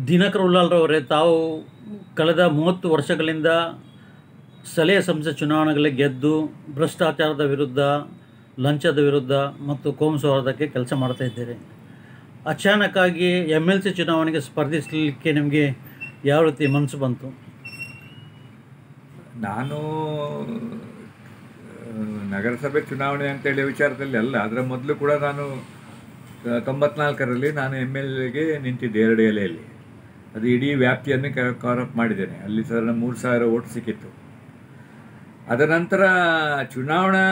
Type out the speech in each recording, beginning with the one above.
ದಿನಕರ್ ಉಳ್ಳಾಲ್ರವರೇ, ತಾವು ಕಳೆದ 30 ವರ್ಷಗಳಿಂದ ಸ್ಥಳೀಯ ಸಂಸ್ಥೆ ಚುನಾವಣೆಗಳಲ್ಲಿ ಗೆದ್ದು ಭ್ರಷ್ಟಾಚಾರದ ವಿರುದ್ಧ, ಲಂಚದ ವಿರುದ್ಧ ಮತ್ತು ಕೋಮು ಸೌಹಾರ್ದಕ್ಕೆ ಕೆಲಸ ಮಾಡ್ತಾ ಇದ್ದೀರಿ. ಅಚಾನಕ್ಕಾಗಿ MLC ಚುನಾವಣೆಗೆ ಸ್ಪರ್ಧಿಸಲಿಕ್ಕೆ ನಿಮಗೆ ಯಾವ ರೀತಿ ಮನಸ್ಸು ಬಂತು? ನಾನು ನಗರಸಭೆ ಚುನಾವಣೆ ಅಂತೇಳಿ ವಿಚಾರದಲ್ಲಿ ಅಲ್ಲ, ಅದರ ಮೊದಲು ಕೂಡ ನಾನು 94ರಲ್ಲಿ ನಾನು MLAಗೆ ನಿಂತಿದ್ದೆ 2 ಎಲೆಯಲ್ಲಿ. ಅದು ಇಡೀ ವ್ಯಾಪ್ತಿಯನ್ನು ಕವರ್ ಅಪ್ ಮಾಡಿದ್ದೇನೆ. ಅಲ್ಲಿ ಸಾಧಾರಣ 3000 ಓಟ್ ಸಿಕ್ಕಿತ್ತು. ಅದರ ನಂತರ ಚುನಾವಣಾ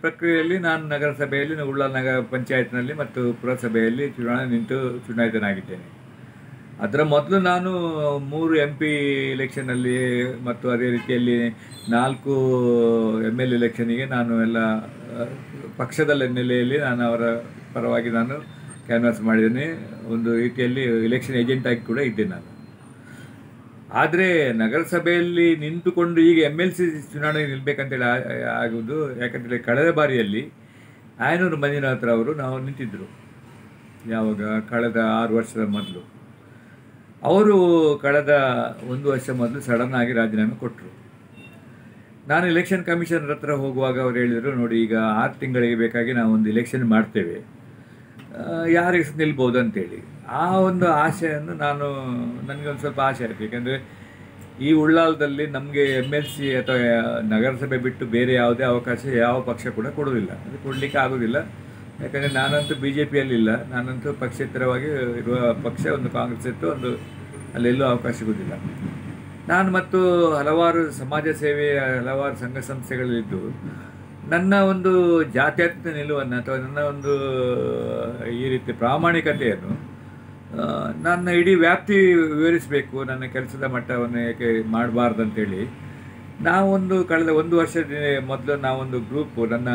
ಪ್ರಕ್ರಿಯೆಯಲ್ಲಿ ನಾನು ನಗರಸಭೆಯಲ್ಲಿ ಉಳ್ಳಾಲ ನಗರ ಪಂಚಾಯತ್ನಲ್ಲಿ ಮತ್ತು ಪುರಸಭೆಯಲ್ಲಿ ನಿಂತು ಚುನಾಯಿತನಾಗಿದ್ದೇನೆ. ಅದರ ಮೊದಲು ನಾನು 3 MP ಎಲೆಕ್ಷನಲ್ಲಿ ಮತ್ತು ಅದೇ ರೀತಿಯಲ್ಲಿ 4 ML ಎಲೆಕ್ಷನಿಗೆ ನಾನು ಎಲ್ಲ ಪಕ್ಷದ ನೆಲೆಯಲ್ಲಿ ನಾನು ಅವರ ಪರವಾಗಿ ನಾನು ಕ್ಯಾನ್ವಾಸ್ ಮಾಡಿದ್ದೇನೆ. ಒಂದು ರೀತಿಯಲ್ಲಿ ಎಲೆಕ್ಷನ್ ಏಜೆಂಟ್ ಆಗಿ ಕೂಡ ಇದ್ದೇನೆ ನಾನು. ಆದರೆ ನಗರಸಭೆಯಲ್ಲಿ ನಿಂತುಕೊಂಡು ಈಗ MLC ಚುನಾವಣೆಗೆ ನಿಲ್ಲಬೇಕಂತೇಳಿ ಆಗುವುದು ಯಾಕಂತೇಳಿ ಕಳೆದ ಬಾರಿಯಲ್ಲಿ ಆಯನೂರು ಮಂಜುನಾಥ್ ಅವರು ನಾವು ನಿಂತಿದ್ದರು. ಯಾವಾಗ ಕಳೆದ 6 ವರ್ಷದ ಮೊದಲು ಅವರು ಕಳೆದ 1 ವರ್ಷ ಮೊದಲು ಸಡನ್ ಆಗಿ ರಾಜೀನಾಮೆ ಕೊಟ್ಟರು. ನಾನು ಎಲೆಕ್ಷನ್ ಕಮಿಷನರ್ ಹತ್ರ ಹೋಗುವಾಗ ಅವರು ಹೇಳಿದರು, ನೋಡಿ ಈಗ 6 ತಿಂಗಳಿಗೆ ಬೇಕಾಗಿ ನಾವು ಒಂದು ಎಲೆಕ್ಷನ್ ಮಾಡ್ತೇವೆ, ಯಾರಿಗೆ ನಿಲ್ಬೋದು ಅಂತೇಳಿ. ಆ ಒಂದು ಆಶೆಯನ್ನು ನನಗೆ ಒಂದು ಸ್ವಲ್ಪ ಆಸೆ ಆಯಿತು. ಏಕೆಂದರೆ ಈ ಉಳ್ಳಾಲದಲ್ಲಿ ನಮಗೆ MLC ಅಥವಾ ನಗರಸಭೆ ಬಿಟ್ಟು ಬೇರೆ ಯಾವುದೇ ಅವಕಾಶ ಯಾವ ಪಕ್ಷ ಕೂಡ ಕೊಡೋದಿಲ್ಲ, ಅದು ಕೊಡಲಿಕ್ಕೆ ಆಗೋದಿಲ್ಲ. ಯಾಕಂದರೆ ನಾನಂತೂ BJPಯಲ್ಲಿಲ್ಲ, ನಾನಂತೂ ಪಕ್ಷೇತರವಾಗಿ ಇರುವ ಪಕ್ಷ ಒಂದು ಕಾಂಗ್ರೆಸ್ ಇತ್ತು, ಒಂದು ಅಲ್ಲೆಲ್ಲೂ ಅವಕಾಶ ಸಿಗೋದಿಲ್ಲ. ನಾನು ಮತ್ತು ಹಲವಾರು ಸಮಾಜ ಸೇವೆ, ಹಲವಾರು ಸಂಘ ಸಂಸ್ಥೆಗಳಲ್ಲಿದ್ದು ನನ್ನ ಒಂದು ಜಾತ್ಯತೀತ ನಿಲುವನ್ನು ಅಥವಾ ನನ್ನ ಒಂದು ಈ ರೀತಿ ಪ್ರಾಮಾಣಿಕತೆಯನ್ನು ನನ್ನ ಇಡೀ ವ್ಯಾಪ್ತಿ ವಿವರಿಸಬೇಕು, ನನ್ನ ಕೆಲಸದ ಮಟ್ಟವನ್ನು ಏಕೆ ಮಾಡಬಾರ್ದಂತೇಳಿ ಕಳೆದ 1 ವರ್ಷದ ಮೊದಲು ನಾವೊಂದು ಗ್ರೂಪು, ನನ್ನ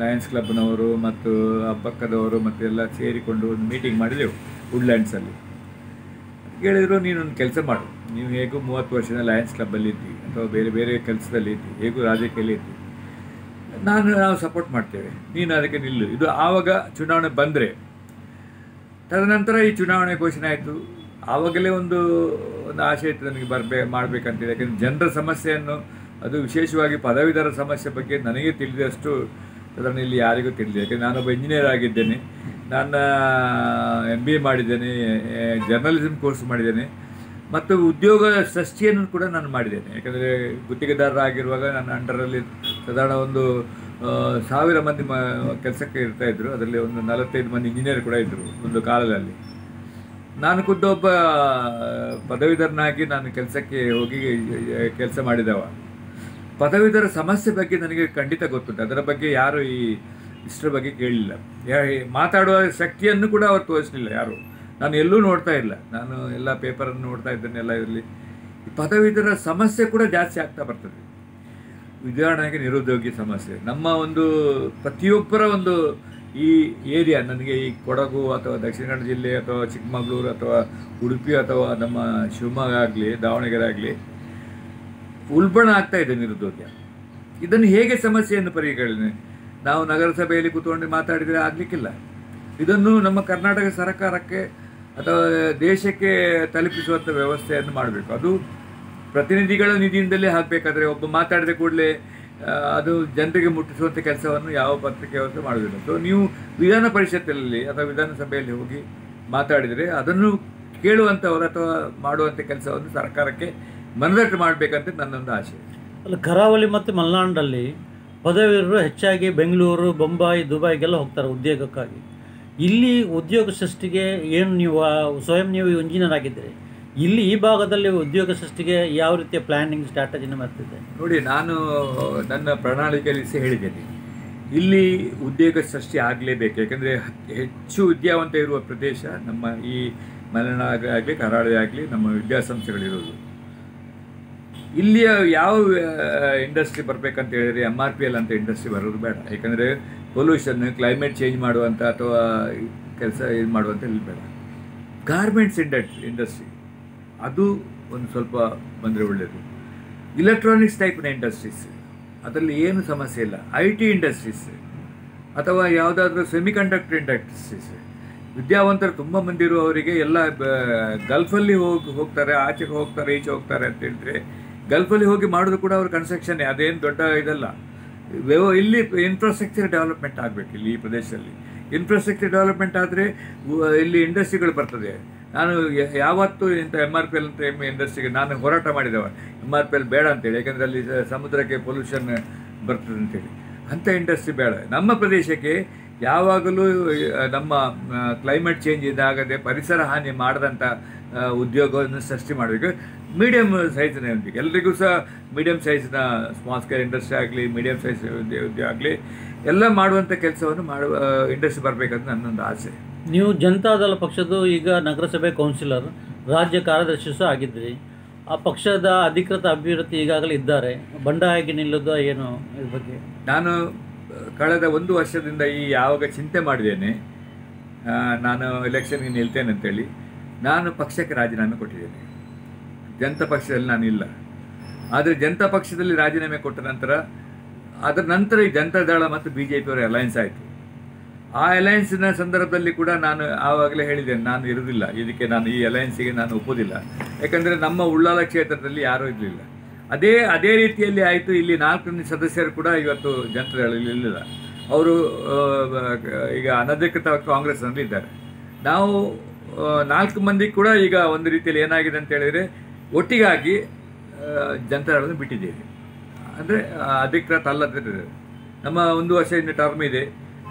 ಲಯನ್ಸ್ ಕ್ಲಬ್ನವರು ಮತ್ತು ಅಬ್ಬಕ್ಕದವರು ಮತ್ತು ಎಲ್ಲ ಸೇರಿಕೊಂಡು ಒಂದು ಮೀಟಿಂಗ್ ಮಾಡಿದೆವು ವುಡ್ಲ್ಯಾಂಡ್ಸಲ್ಲಿ. ಹೇಳಿದರು, ನೀನೊಂದು ಕೆಲಸ ಮಾಡು, ನೀವು ಹೇಗೂ 30 ವರ್ಷದ ಲಯನ್ಸ್ ಕ್ಲಬ್ಬಲ್ಲಿ ಇದ್ದಿ ಅಥವಾ ಬೇರೆ ಬೇರೆ ಕೆಲಸದಲ್ಲಿ ಇದ್ದಿ, ಹೇಗೂ ರಾಜಕೀಯದಲ್ಲಿ ಇದ್ದಿ, ನಾವು ಸಪೋರ್ಟ್ ಮಾಡ್ತೇವೆ, ನೀನು ಅದಕ್ಕೆ ನಿಲ್ಲು. ಇದು ಆವಾಗ ಚುನಾವಣೆ ಬಂದರೆ, ತದನಂತರ ಈ ಚುನಾವಣೆ ಘೋಷಣೆ ಆಯಿತು. ಆವಾಗಲೇ ಒಂದು ಆಸೆ ಇತ್ತು ನನಗೆ ಮಾಡಬೇಕಂತೇಳಿ. ಯಾಕೆಂದರೆ ಜನರ ಸಮಸ್ಯೆಯನ್ನು, ಅದು ವಿಶೇಷವಾಗಿ ಪದವೀಧರ ಸಮಸ್ಯೆ ಬಗ್ಗೆ ನನಗೆ ತಿಳಿದಷ್ಟು ಸಾಧಾರಣ ಇಲ್ಲಿ ಯಾರಿಗೂ ತಿಳಿದಿದೆ. ಯಾಕೆಂದರೆ ನಾನೊಬ್ಬ ಇಂಜಿನಿಯರ್ ಆಗಿದ್ದೇನೆ, ನಾನು MBA ಮಾಡಿದ್ದೇನೆ, ಜರ್ನಲಿಸಮ್ ಕೋರ್ಸ್ ಮಾಡಿದ್ದೇನೆ ಮತ್ತು ಉದ್ಯೋಗ ಸೃಷ್ಟಿಯನ್ನು ಕೂಡ ನಾನು ಮಾಡಿದ್ದೇನೆ. ಯಾಕಂದರೆ ಗುತ್ತಿಗೆದಾರರಾಗಿರುವಾಗ ನನ್ನ ಅಂಡರಲ್ಲಿ ಸಾಧಾರಣ ಒಂದು 1000 ಮಂದಿ ಕೆಲಸಕ್ಕೆ ಇರ್ತಾಯಿದ್ರು. ಅದರಲ್ಲಿ ಒಂದು 45 ಮಂದಿ ಇಂಜಿನಿಯರ್ ಕೂಡ ಇದ್ದರು ಒಂದು ಕಾಲದಲ್ಲಿ. ನಾನು ಖುದ್ದೊಬ್ಬ ಪದವೀಧರನಾಗಿ ನಾನು ಕೆಲಸಕ್ಕೆ ಹೋಗಿ ಕೆಲಸ ಮಾಡಿದವ. ಪದವೀಧರ ಸಮಸ್ಯೆ ಬಗ್ಗೆ ನನಗೆ ಖಂಡಿತ ಗೊತ್ತುಂಟು. ಅದರ ಬಗ್ಗೆ ಯಾರು ಇಷ್ಟರ ಬಗ್ಗೆ ಕೇಳಲಿಲ್ಲ, ಮಾತಾಡುವ ಶಕ್ತಿಯನ್ನು ಕೂಡ ಅವರು ತೋರಿಸಲಿಲ್ಲ ಯಾರು. ನಾನು ಎಲ್ಲೂ ನೋಡ್ತಾ ಇಲ್ಲ, ನಾನು ಎಲ್ಲ ಪೇಪರನ್ನು ನೋಡ್ತಾ ಇದ್ದೇನೆ. ಎಲ್ಲ ಇದರಲ್ಲಿ ಪದವೀಧರ ಸಮಸ್ಯೆ ಕೂಡ ಜಾಸ್ತಿ ಆಗ್ತಾ ಬರ್ತದೆ. ಉದಾಹರಣೆಗೆ ನಿರುದ್ಯೋಗಿ ಸಮಸ್ಯೆ, ನಮ್ಮ ಒಂದು ಪ್ರತಿಯೊಬ್ಬರ ಒಂದು ಈ ಏರಿಯಾ, ನನಗೆ ಈ ಕೊಡಗು ಅಥವಾ ದಕ್ಷಿಣ ಕನ್ನಡ ಜಿಲ್ಲೆ ಅಥವಾ ಚಿಕ್ಕಮಗಳೂರು ಅಥವಾ ಉಡುಪಿ ಅಥವಾ ನಮ್ಮ ಶಿವಮೊಗ್ಗ ಆಗಲಿ, ದಾವಣಗೆರೆ ಆಗಲಿ ಉಲ್ಬಣ ಆಗ್ತಾ ಇದೆ ನಿರುದ್ಯೋಗ. ಇದನ್ನು ಹೇಗೆ ಸಮಸ್ಯೆಯನ್ನು ಪರಿಗಣನೆ ನಾವು ನಗರಸಭೆಯಲ್ಲಿ ಕೂತ್ಕೊಂಡು ಮಾತಾಡಿದರೆ ಆಗಲಿಕ್ಕಿಲ್ಲ. ಇದನ್ನು ನಮ್ಮ ಕರ್ನಾಟಕ ಸರ್ಕಾರಕ್ಕೆ ಅಥವಾ ದೇಶಕ್ಕೆ ತಲುಪಿಸುವಂಥ ವ್ಯವಸ್ಥೆಯನ್ನು ಮಾಡಬೇಕು. ಅದು ಪ್ರತಿನಿಧಿಗಳ ನಿಧಿಯಿಂದಲೇ ಆಗಬೇಕಾದ್ರೆ ಒಬ್ಬ ಮಾತಾಡಿದ ಕೂಡಲೇ ಅದು ಜನರಿಗೆ ಮುಟ್ಟಿಸುವಂಥ ಕೆಲಸವನ್ನು ಯಾವ ಪತ್ರಿಕೆ ವ್ಯವಸ್ಥೆ ಮಾಡೋದಿಲ್ಲ. ಸೊ ನೀವು ವಿಧಾನ ಪರಿಷತ್ತಲ್ಲಿ ಅಥವಾ ವಿಧಾನಸಭೆಯಲ್ಲಿ ಹೋಗಿ ಮಾತಾಡಿದರೆ ಅದನ್ನು ಕೇಳುವಂಥವರು ಅಥವಾ ಮಾಡುವಂಥ ಕೆಲಸವನ್ನು ಸರ್ಕಾರಕ್ಕೆ ಮನದಟ್ಟು ಮಾಡಬೇಕಂತ ನನ್ನೊಂದು ಆಸೆ. ಅಲ್ಲ, ಕರಾವಳಿ ಮತ್ತು ಮಲೆನಾಡಲ್ಲಿ ಪದವೀಧರರು ಹೆಚ್ಚಾಗಿ ಬೆಂಗಳೂರು, ಬೊಂಬಾಯಿ, ದುಬೈಗೆಲ್ಲ ಹೋಗ್ತಾರೆ ಉದ್ಯೋಗಕ್ಕಾಗಿ. ಇಲ್ಲಿ ಉದ್ಯೋಗ ಸೃಷ್ಟಿಗೆ ಏನು ನೀವು ಇಂಜಿನಿಯರ್ ಆಗಿದ್ದೀರಿ, ಇಲ್ಲಿ ಈ ಭಾಗದಲ್ಲಿ ಉದ್ಯೋಗ ಸೃಷ್ಟಿಗೆ ಯಾವ ರೀತಿಯ ಪ್ಲ್ಯಾನಿಂಗ್ ಸ್ಟ್ರಾಟಜಿನ ಮಾಡ್ತಿದ್ದೆ? ನೋಡಿ, ನಾನು ನನ್ನ ಪ್ರಣಾಳಿಕೆಯಲ್ಲಿ ಹೇಳಿದ್ದೇನೆ, ಇಲ್ಲಿ ಉದ್ಯೋಗ ಸೃಷ್ಟಿ ಆಗಲೇಬೇಕು. ಯಾಕೆಂದರೆ ಹೆಚ್ಚು ವಿದ್ಯಾವಂತ ಇರುವ ಪ್ರದೇಶ ನಮ್ಮ ಈ ಮಲೆನಾಡು ಆಗಲಿ, ಕರಾವಳಿ ಆಗಲಿ, ನಮ್ಮ ವಿದ್ಯಾಸಂಸ್ಥೆಗಳಿರೋದು. ಇಲ್ಲಿಯ ಯಾವ ಇಂಡಸ್ಟ್ರಿ ಬರಬೇಕಂತ ಹೇಳಿದರೆ MRPL ಅಂತ ಇಂಡಸ್ಟ್ರಿ ಬರೋದು ಬೇಡ. ಯಾಕಂದರೆ ಪೊಲ್ಯೂಷನ್, ಕ್ಲೈಮೇಟ್ ಚೇಂಜ್ ಮಾಡುವಂಥ ಅಥವಾ ಕೆಲಸ ಇದು ಮಾಡುವಂಥ ಇಲ್ಲಿ ಬೇಡ. ಗಾರ್ಮೆಂಟ್ಸ್ ಇಂಡಸ್ಟ್ರಿ ಅದು ಒಂದು ಸ್ವಲ್ಪ ಬಂದರೆ ಒಳ್ಳೆಯದು. ಇಲೆಕ್ಟ್ರಾನಿಕ್ಸ್ ಟೈಪ್ನ ಇಂಡಸ್ಟ್ರೀಸ್, ಅದರಲ್ಲಿ ಏನು ಸಮಸ್ಯೆ ಇಲ್ಲ. IT ಇಂಡಸ್ಟ್ರೀಸ್ ಅಥವಾ ಯಾವುದಾದ್ರೂ ಸೆಮಿಕಂಡಕ್ಟರ್ ಇಂಡಸ್ಟ್ರೀಸ್, ವಿದ್ಯಾವಂತರು ತುಂಬ ಮಂದಿ ಇರುವವರಿಗೆ ಎಲ್ಲ ಗಲ್ಫಲ್ಲಿ ಹೋಗ್ತಾರೆ, ಆಚೆಗೆ ಹೋಗ್ತಾರೆ, ಈಚೆ ಹೋಗ್ತಾರೆ ಅಂತ ಹೇಳಿದ್ರೆ ಗಲ್ಫಲ್ಲಿ ಹೋಗಿ ಮಾಡೋದು ಕೂಡ ಅವ್ರ ಕನ್ಸ್ಟ್ರಕ್ಷನ್ನೇ, ಅದೇನು ದೊಡ್ಡ ಇದಲ್ಲ. ಇಲ್ಲಿ ಇನ್ಫ್ರಾಸ್ಟ್ರಕ್ಚರ್ ಡೆವಲಪ್ಮೆಂಟ್ ಆಗಬೇಕು. ಇಲ್ಲಿ ಈ ಪ್ರದೇಶದಲ್ಲಿ ಇನ್ಫ್ರಾಸ್ಟ್ರಕ್ಚರ್ ಡೆವಲಪ್ಮೆಂಟ್ ಆದರೆ ಇಲ್ಲಿ ಇಂಡಸ್ಟ್ರಿಗಳು ಬರ್ತದೆ. ನಾನು ಯಾವತ್ತೂ ಇಂಥ MRPL ಅಂತ ಇಂಡಸ್ಟ್ರಿಗೆ ನಾನು ಹೋರಾಟ ಮಾಡಿದವ, MRPL ಬೇಡ ಅಂತೇಳಿ, ಯಾಕಂದರೆ ಅಲ್ಲಿ ಸಮುದ್ರಕ್ಕೆ ಪೊಲ್ಯೂಷನ್ ಬರ್ತದೆ ಅಂತೇಳಿ. ಅಂಥ ಇಂಡಸ್ಟ್ರಿ ಬೇಡ ನಮ್ಮ ಪ್ರದೇಶಕ್ಕೆ. ಯಾವಾಗಲೂ ನಮ್ಮ ಕ್ಲೈಮೇಟ್ ಚೇಂಜ್ ಇದಾಗದೆ ಪರಿಸರ ಹಾನಿ ಮಾಡದಂಥ ಉದ್ಯೋಗವನ್ನು ಸೃಷ್ಟಿ ಮಾಡಬೇಕು. ಮೀಡಿಯಮ್ ಸೈಜ್ನ ಉದ್ಯೋಗ ಎಲ್ರಿಗೂ ಸಹ ಮೀಡಿಯಮ್ ಸೈಜ್ನ ಸ್ಮಾಲ್ ಸ್ಕೇಲ್ ಇಂಡಸ್ಟ್ರಿ ಆಗಲಿ, ಮೀಡಿಯಮ್ ಸೈಜ್ ಉದ್ಯೋಗ ಆಗಲಿ ಎಲ್ಲ ಮಾಡುವಂಥ ಕೆಲಸವನ್ನು ಮಾಡುವ ಇಂಡಸ್ಟ್ರಿ ಬರಬೇಕಂತ ನನ್ನೊಂದು ಆಸೆ. ನೀವು ಜನತಾದಳ ಪಕ್ಷದ ಈಗ ನಗರಸಭೆ ಕೌನ್ಸಿಲರ್, ರಾಜ್ಯ ಕಾರ್ಯದರ್ಶಿ ಸಹ ಆಗಿದ್ರಿ. ಆ ಪಕ್ಷದ ಅಧಿಕೃತ ಅಭ್ಯರ್ಥಿ ಈಗಾಗಲೇ ಇದ್ದಾರೆ, ಬಂಡಾಯಕ್ಕೆ ನಿಲ್ಲೋದು ಏನು ಇದ್ರ ಬಗ್ಗೆ? ನಾನು ಕಳೆದ 1 ವರ್ಷದಿಂದ ಯಾವಾಗ ಚಿಂತೆ ಮಾಡಿದ್ದೇನೆ ನಾನು ಎಲೆಕ್ಷನ್ಗೆ ನಿಲ್ತೇನೆ ಅಂತೇಳಿ, ನಾನು ಪಕ್ಷಕ್ಕೆ ರಾಜೀನಾಮೆ ಕೊಟ್ಟಿದ್ದೇನೆ. ಜನತಾ ಪಕ್ಷದಲ್ಲಿ ನಾನಿಲ್ಲ. ಆದರೆ ಜನತಾ ಪಕ್ಷದಲ್ಲಿ ರಾಜೀನಾಮೆ ಕೊಟ್ಟ ನಂತರ ಅದರ ನಂತರ ಈ ಜನತಾದಳ ಮತ್ತು BJP ಅವರ ಅಲಯನ್ಸ್ ಆಯಿತು. ಆ ಅಲಯನ್ಸಿನ ಸಂದರ್ಭದಲ್ಲಿ ಕೂಡ ನಾನು ಆವಾಗಲೇ ಹೇಳಿದ್ದೇನೆ, ನಾನು ಇರುವುದಿಲ್ಲ ಇದಕ್ಕೆ, ನಾನು ಈ ಅಲಯನ್ಸಿಗೆ ನಾನು ಒಪ್ಪೋದಿಲ್ಲ. ಯಾಕಂದರೆ ನಮ್ಮ ಉಳ್ಳಾಲ ಕ್ಷೇತ್ರದಲ್ಲಿ ಯಾರೂ ಇರಲಿಲ್ಲ. ಅದೇ ರೀತಿಯಲ್ಲಿ ಆಯಿತು. ಇಲ್ಲಿ 4 ಸದಸ್ಯರು ಕೂಡ ಇವತ್ತು ಜನತಾದಳದಲ್ಲಿ ಇರಲಿಲ್ಲ. ಅವರು ಈಗ ಅನಧಿಕೃತ ಕಾಂಗ್ರೆಸ್ನಲ್ಲಿ ಇದ್ದಾರೆ. ನಾವು 4 ಮಂದಿ ಕೂಡ ಈಗ ಒಂದು ರೀತಿಯಲ್ಲಿ ಏನಾಗಿದೆ ಅಂತ ಹೇಳಿದರೆ ಒಟ್ಟಿಗಾಗಿ ಜನತಾದಳವನ್ನು ಬಿಟ್ಟಿದ್ದೇವೆ. ಅಂದರೆ ಅಧಿಕೃತ ಅಲ್ಲದ ನಮ್ಮ 1 ವರ್ಷ ಇನ್ನು ಟರ್ಮ್ ಇದೆ,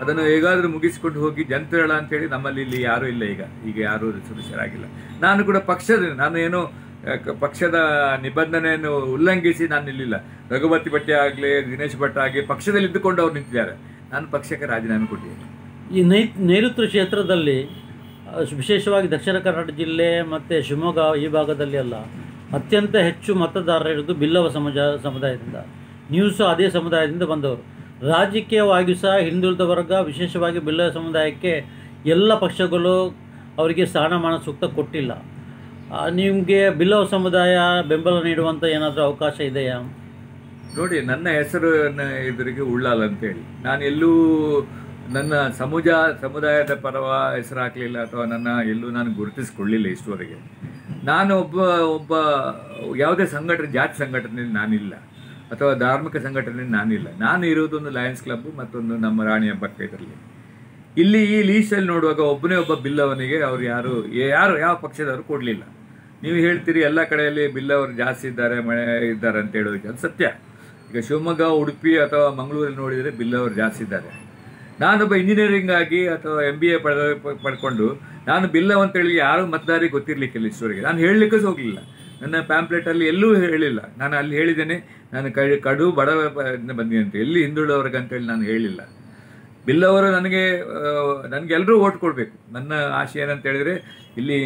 ಅದನ್ನು ಹೇಗಾದರೂ ಮುಗಿಸಿಕೊಂಡು ಹೋಗಿ ಜನತಾದಳ ಅಂತೇಳಿ ನಮ್ಮಲ್ಲಿ ಇಲ್ಲಿ ಯಾರೂ ಇಲ್ಲ. ಈಗ ಯಾರೂ ಸದಸ್ಯರಾಗಿಲ್ಲ. ನಾನು ಕೂಡ ನಾನು ಏನೋ ಪಕ್ಷದ ನಿಬಂಧನೆಯನ್ನು ಉಲ್ಲಂಘಿಸಿ ನಾನು ನಿಲ್ಲಿಲ್ಲ. ರಘುಪತಿ ಭಟ್ ಆಗಲಿ, ದಿನೇಶ್ ಭಟ್ ಆಗಲಿ ಪಕ್ಷದಲ್ಲಿ ಇದ್ದುಕೊಂಡು ಅವ್ರು ನಿಂತಿದ್ದಾರೆ. ನಾನು ಪಕ್ಷಕ್ಕೆ ರಾಜೀನಾಮೆ ಕೊಟ್ಟಿದ್ದೇನೆ. ಈ ನೈಋತ್ಯ ಕ್ಷೇತ್ರದಲ್ಲಿ ವಿಶೇಷವಾಗಿ ದಕ್ಷಿಣ ಕನ್ನಡ ಜಿಲ್ಲೆ ಮತ್ತು ಶಿವಮೊಗ್ಗ ಈ ಭಾಗದಲ್ಲಿ ಎಲ್ಲ ಅತ್ಯಂತ ಹೆಚ್ಚು ಮತದಾರರಿರುವುದು ಬಿಲ್ಲವ ಸಮುದಾಯದಿಂದ. ನೀವು ಸಹ ಅದೇ ಸಮುದಾಯದಿಂದ ಬಂದವರು. ರಾಜಕೀಯವಾಗಿಯೂ ಸಹ ಹಿಂದುಳಿದ ವರ್ಗ, ವಿಶೇಷವಾಗಿ ಬಿಲ್ಲವ ಸಮುದಾಯಕ್ಕೆ ಎಲ್ಲ ಪಕ್ಷಗಳು ಅವರಿಗೆ ಸ್ಥಾನಮಾನ ಸೂಕ್ತ ಕೊಟ್ಟಿಲ್ಲ. ನಿಮಗೆ ಬಿಲ್ಲವ ಸಮುದಾಯ ಬೆಂಬಲ ನೀಡುವಂಥ ಏನಾದರೂ ಅವಕಾಶ ಇದೆಯಾ? ನೋಡಿ, ನನ್ನ ಹೆಸರು ಎದುರಿಗೆ ಉಳ್ಳಾಲ ಅಂತೇಳಿ ನಾನು ಎಲ್ಲೂ ನನ್ನ ಸಮುದಾಯದ ಪರವ ಹೆಸರು ಹಾಕಲಿಲ್ಲ ಅಥವಾ ಎಲ್ಲೂ ನಾನು ಗುರುತಿಸ್ಕೊಳ್ಳಿಲ್ಲ ಇಷ್ಟುವರೆಗೆ. ನಾನು ಒಬ್ಬ ಯಾವುದೇ ಜಾತಿ ಸಂಘಟನೆಯಲ್ಲಿ ನಾನಿಲ್ಲ ಅಥವಾ ಧಾರ್ಮಿಕ ಸಂಘಟನೆಯಲ್ಲಿ ನಾನಿಲ್ಲ. ನಾನು ಇರೋದೊಂದು ಲಯನ್ಸ್ ಕ್ಲಬ್, ಮತ್ತೊಂದು ನಮ್ಮ ರಾಣಿ ಹಬ್ಬಕ್ಕ. ಇದರಲ್ಲಿ ಇಲ್ಲಿ ಈ ಲೀಸ್ಟಲ್ಲಿ ನೋಡುವಾಗ ಒಬ್ಬ ಬಿಲ್ಲವನಿಗೆ ಅವರು ಯಾವ ಪಕ್ಷದವರು ಕೊಡಲಿಲ್ಲ. ನೀವು ಹೇಳ್ತೀರಿ ಎಲ್ಲ ಕಡೆಯಲ್ಲಿ ಬಿಲ್ಲವರು ಜಾಸ್ತಿ ಇದ್ದಾರೆ ಅಂತ ಹೇಳೋದಕ್ಕೆ ಅದು ಸತ್ಯ. ಈಗ ಶಿವಮೊಗ್ಗ, ಉಡುಪಿ ಅಥವಾ ಮಂಗಳೂರಲ್ಲಿ ನೋಡಿದರೆ ಬಿಲ್ಲವರು ಜಾಸ್ತಿ ಇದ್ದಾರೆ. ನಾನೊಬ್ಬ ಇಂಜಿನಿಯರಿಂಗ್ ಆಗಿ ಅಥವಾ MBA ಪಡ್ಕೊಂಡು ನಾನು ಬಿಲ್ಲವ್ ಅಂತೇಳಿ ಯಾರು ಮತದಾರಿಗೆ ಗೊತ್ತಿರಲಿಕ್ಕಿಲ್ಲ ಇಷ್ಟವರೆಗೆ. ನಾನು ಹೇಳಲಿಕ್ಕೂ ಹೋಗಲಿಲ್ಲ. ನನ್ನ ಪ್ಯಾಂಪ್ಲೆಟಲ್ಲಿ ಎಲ್ಲೂ ಹೇಳಿಲ್ಲ. ನಾನು ಅಲ್ಲಿ ಹೇಳಿದ್ದೇನೆ ನಾನು ಕಡು ಬಡವ ಬಂದಿದೆ ಅಂತ, ಎಲ್ಲಿ ಹಿಂದುಳಿದವ್ರಿಗೆ ಅಂತೇಳಿ ನಾನು ಹೇಳಿಲ್ಲ. ಬಿಲ್ಲವರು ನನಗೆ ಎಲ್ಲರೂ ಓಟ್ ಕೊಡಬೇಕು. ನನ್ನ ಆಶೆ ಏನಂತ ಹೇಳಿದರೆ ಇಲ್ಲಿ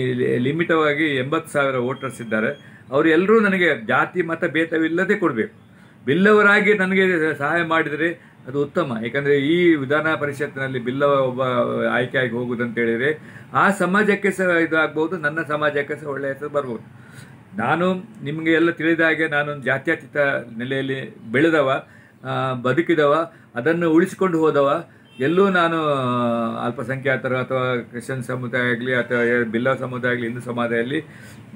ಲಿಮಿಟವಾಗಿ 80,000 ವೋಟರ್ಸ್ ಇದ್ದಾರೆ. ಅವರೆಲ್ಲರೂ ನನಗೆ ಜಾತಿ ಮತ ಭೇದವಿಲ್ಲದೆ ಕೊಡಬೇಕು. ಬಿಲ್ಲವರಾಗಿ ನನಗೆ ಸಹಾಯ ಮಾಡಿದರೆ ಅದು ಉತ್ತಮ. ಯಾಕಂದರೆ ಈ ವಿಧಾನ ಪರಿಷತ್ತಿನಲ್ಲಿ ಬಿಲ್ಲವ ಒಬ್ಬ ಆಯ್ಕೆಯಾಗಿ ಹೋಗುವುದಂತ ಹೇಳಿದರೆ ಆ ಸಮಾಜಕ್ಕೆ ಸಹ ಇದಾಗ್ಬೋದು, ನನ್ನ ಸಮಾಜಕ್ಕೆ ಸಹ ಒಳ್ಳೆಯ ಹೆಸರು ಬರ್ಬೋದು. ನಾನು ನಿಮಗೆ ಎಲ್ಲ ತಿಳಿದ ಹಾಗೆ ನಾನೊಂದು ಜಾತ್ಯತೀತ ನೆಲೆಯಲ್ಲಿ ಬೆಳೆದವ, ಬದುಕಿದವ, ಅದನ್ನು ಉಳಿಸಿಕೊಂಡು ಹೋದವ. ಎಲ್ಲೂ ನಾನು ಅಲ್ಪಸಂಖ್ಯಾತರು ಅಥವಾ ಕ್ರಿಶ್ಚಿಯನ್ ಸಮುದಾಯ ಆಗಲಿ ಅಥವಾ ಬಿಲ್ಲವ ಸಮುದಾಯ ಆಗಲಿ, ಹಿಂದೂ ಸಮುದಾಯದಲ್ಲಿ